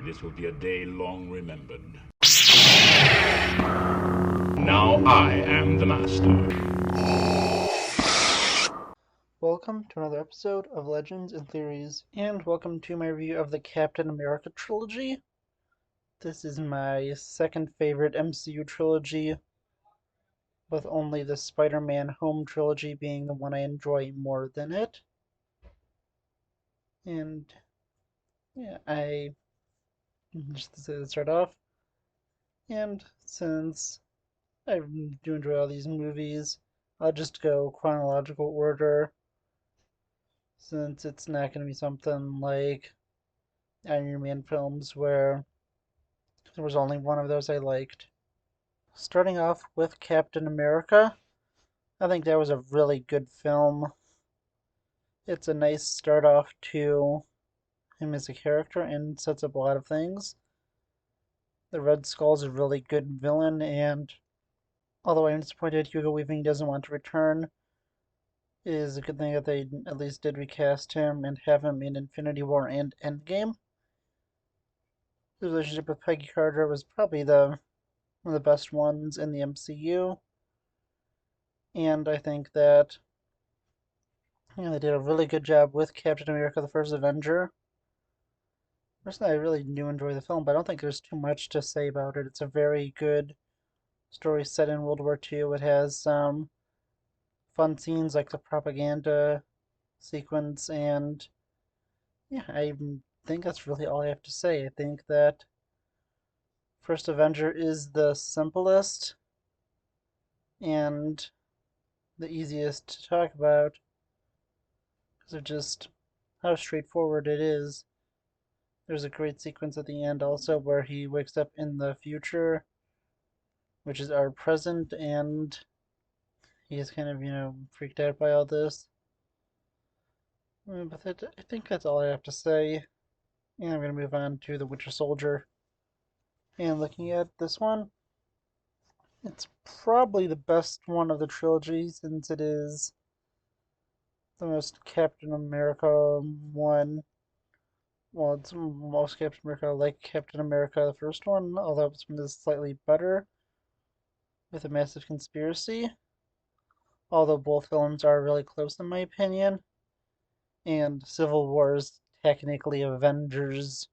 This will be a day long remembered. Now I am the master. Welcome to another episode of Legends and Theories, and welcome to my review of the Captain America Trilogy. This is my second favorite MCU trilogy, with only the Spider-Man Home Trilogy being the one I enjoy more than it. And yeah, I just to start off, and since I do enjoy all these movies, I'll just go chronological order, since it's not going to be something like Iron Man films where there was only one of those I liked. Starting off with Captain America, I think that was a really good film. It's a nice start off to him as a character and sets up a lot of things. The Red Skull's a really good villain, and although I'm disappointed Hugo Weaving doesn't want to return, it is a good thing that they at least did recast him and have him in Infinity War and Endgame. His relationship with Peggy Carter was probably one of the best ones in the MCU, and I think that they did a really good job with Captain America: The First Avenger. Personally, I really do enjoy the film, but I don't think there's too much to say about it. It's a very good story set in World War II. It has some fun scenes like the propaganda sequence, and yeah, I think that's really all I have to say. I think that First Avenger is the simplest and the easiest to talk about because of just how straightforward it is. There's a great sequence at the end also where he wakes up in the future, which is our present, and he's kind of, freaked out by all this. But I think that's all I have to say. And I'm going to move on to The Winter Soldier. And looking at this one, it's probably the best one of the trilogy since it is the most Captain America one. Well, it's most Captain America like Captain America, the first one, although this one is slightly better with a massive conspiracy. Although both films are really close in my opinion. And Civil War is technically Avengers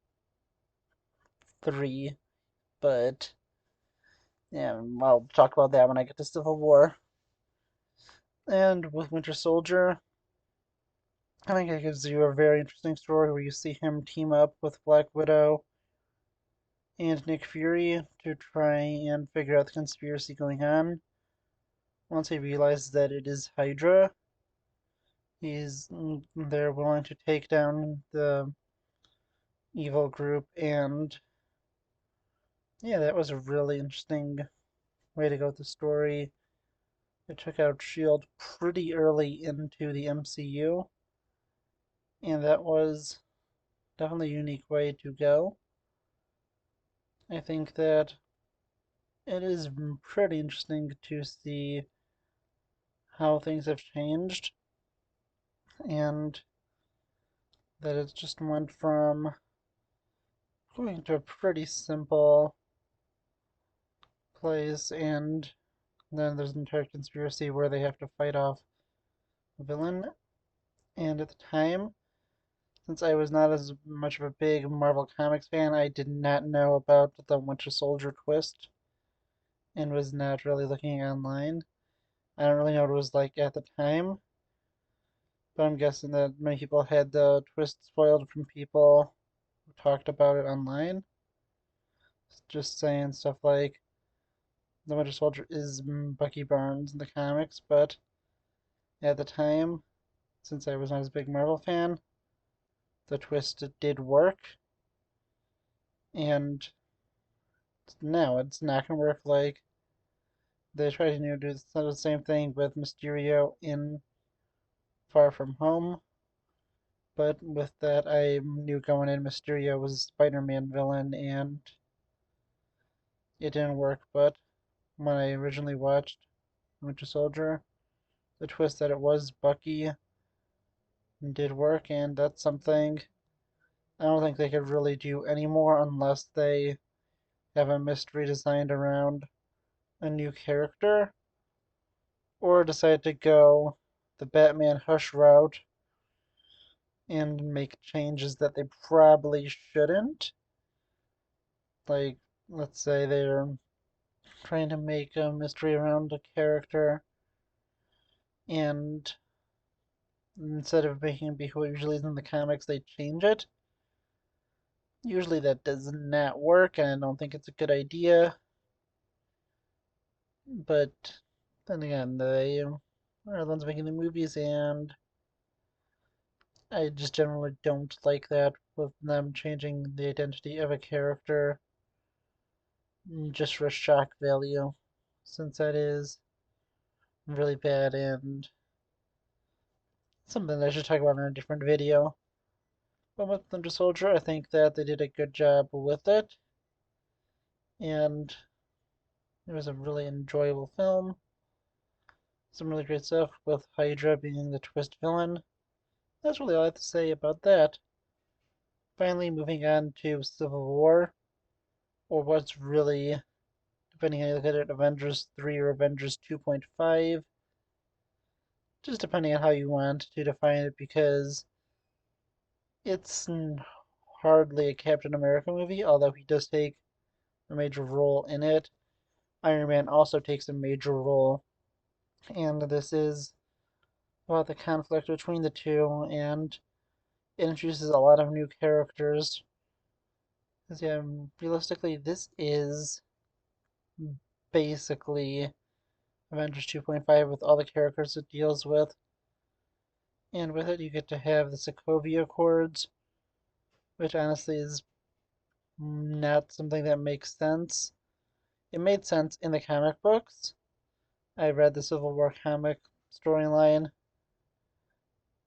3, but yeah, I'll talk about that when I get to Civil War. And with Winter Soldier, I think it gives you a very interesting story where you see him team up with Black Widow and Nick Fury to try and figure out the conspiracy going on. Once he realizes that it is Hydra, they're willing to take down the evil group, and yeah, that was a really interesting way to go with the story. It took out S.H.I.E.L.D. pretty early into the MCU, and that was definitely a unique way to go. I think that it is pretty interesting to see how things have changed, and that it just went from going to a pretty simple place, and then there's an entire conspiracy where they have to fight off a villain. And at the time, since I was not as much of a big Marvel Comics fan, I did not know about the Winter Soldier twist and was not really looking online. I don't really know what it was like at the time, but I'm guessing that many people had the twist spoiled from people who talked about it online. Just saying stuff like the Winter Soldier is Bucky Barnes in the comics, but at the time, since I was not as big Marvel fan, the twist did work, and now it's not gonna work like they tried to do the same thing with Mysterio in Far From Home, but with that I knew going in Mysterio was a Spider-Man villain, and it didn't work. But when I originally watched Winter Soldier, the twist that it was Bucky did work, and that's something I don't think they could really do any more unless they have a mystery designed around a new character, or decide to go the Batman Hush route and make changes that they probably shouldn't. Like, let's say they're trying to make a mystery around a character, and instead of making it be who it usually is in the comics, they change it. Usually that does not work, and I don't think it's a good idea. But then again, they are the ones making the movies, and I just generally don't like that with them changing the identity of a character just for shock value, since that is really bad and something I should talk about in a different video. But with Winter Soldier, I think that they did a good job with it, and it was a really enjoyable film. Some really great stuff with Hydra being the twist villain. That's really all I have to say about that. Finally, moving on to Civil War, or what's really, depending on how you look at it, Avengers 3 or Avengers 2.5, just depending on how you want to define it, because it's hardly a Captain America movie, although he does take a major role in it. Iron Man also takes a major role, and this is about the conflict between the two, and it introduces a lot of new characters. Because, yeah, realistically, this is basically Avengers 2.5 with all the characters it deals with. And with it, you get to have the Sokovia Accords, which honestly is not something that makes sense. It made sense in the comic books. I read the Civil War comic storyline,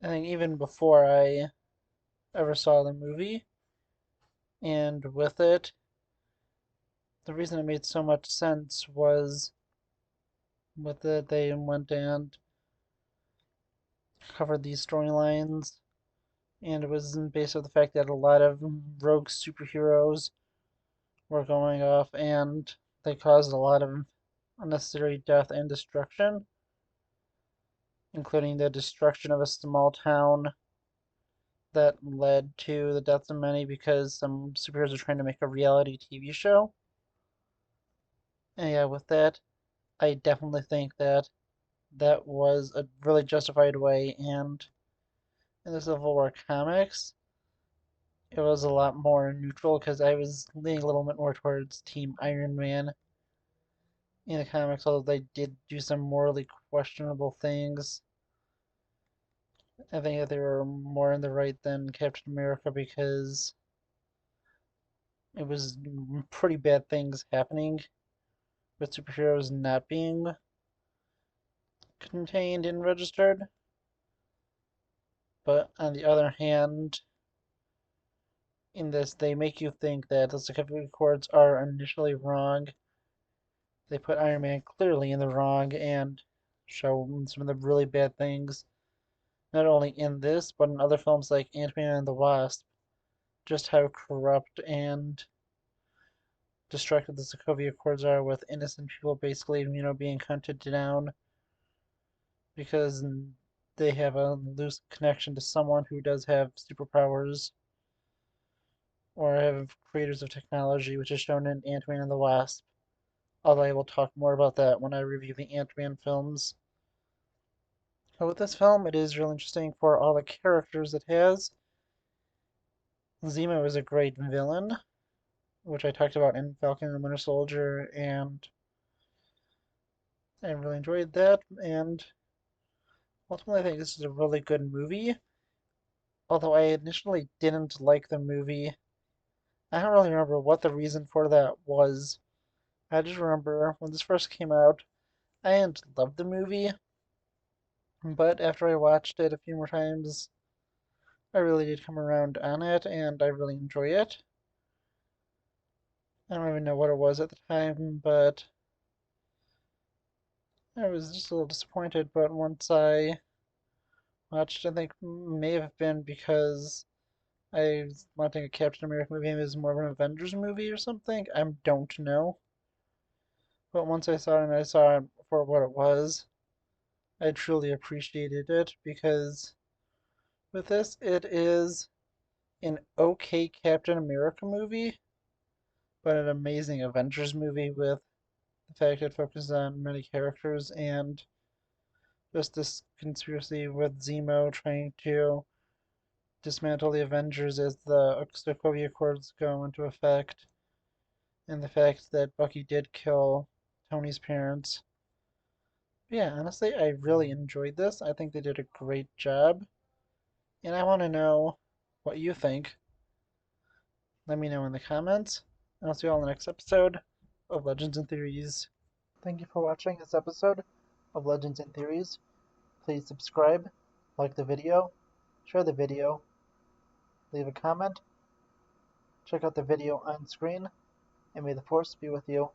I think even before I ever saw the movie. And with it, the reason it made so much sense was with it, they went and covered these storylines, and it was based on the fact that a lot of rogue superheroes were going off, and they caused a lot of unnecessary death and destruction, including the destruction of a small town that led to the deaths of many because some superheroes are trying to make a reality TV show. And yeah, with that, I definitely think that that was a really justified way, and in the Civil War comics, it was a lot more neutral because I was leaning a little bit more towards Team Iron Man in the comics, although they did do some morally questionable things. I think that they were more in the right than Captain America because it was pretty bad things happening with superheroes not being contained and registered. But on the other hand, in this, they make you think that the Sokovia Accords are initially wrong. They put Iron Man clearly in the wrong and show some of the really bad things, not only in this, but in other films like Ant-Man and the Wasp, just how corrupt and destructive the Sokovia Accords are, with innocent people basically, being hunted down because they have a loose connection to someone who does have superpowers or have creators of technology, which is shown in Ant-Man and the Wasp. Although I will talk more about that when I review the Ant-Man films. But with this film, it is really interesting for all the characters it has. Zemo is a great villain, which I talked about in Falcon and the Winter Soldier, and I really enjoyed that. And ultimately, I think this is a really good movie. Although I initially didn't like the movie, I don't really remember what the reason for that was. I just remember when this first came out, I didn't love the movie, but after I watched it a few more times, I really did come around on it, and I really enjoy it. I don't even know what it was at the time, but I was just a little disappointed. But once I watched, I think may have been because I was wanting a Captain America movie, maybe it was more of an Avengers movie or something. I don't know. But once I saw it and I saw it for what it was, I truly appreciated it because with this, it is an okay Captain America movie, but an amazing Avengers movie with the fact it focuses on many characters and just this conspiracy with Zemo trying to dismantle the Avengers as the Sokovia Accords go into effect, and the fact that Bucky did kill Tony's parents. But yeah, honestly, I really enjoyed this. I think they did a great job, and I want to know what you think. Let me know in the comments, and I'll see you all in the next episode of Legends and Theories. Thank you for watching this episode of Legends and Theories. Please subscribe, like the video, share the video, leave a comment, check out the video on screen, and may the Force be with you.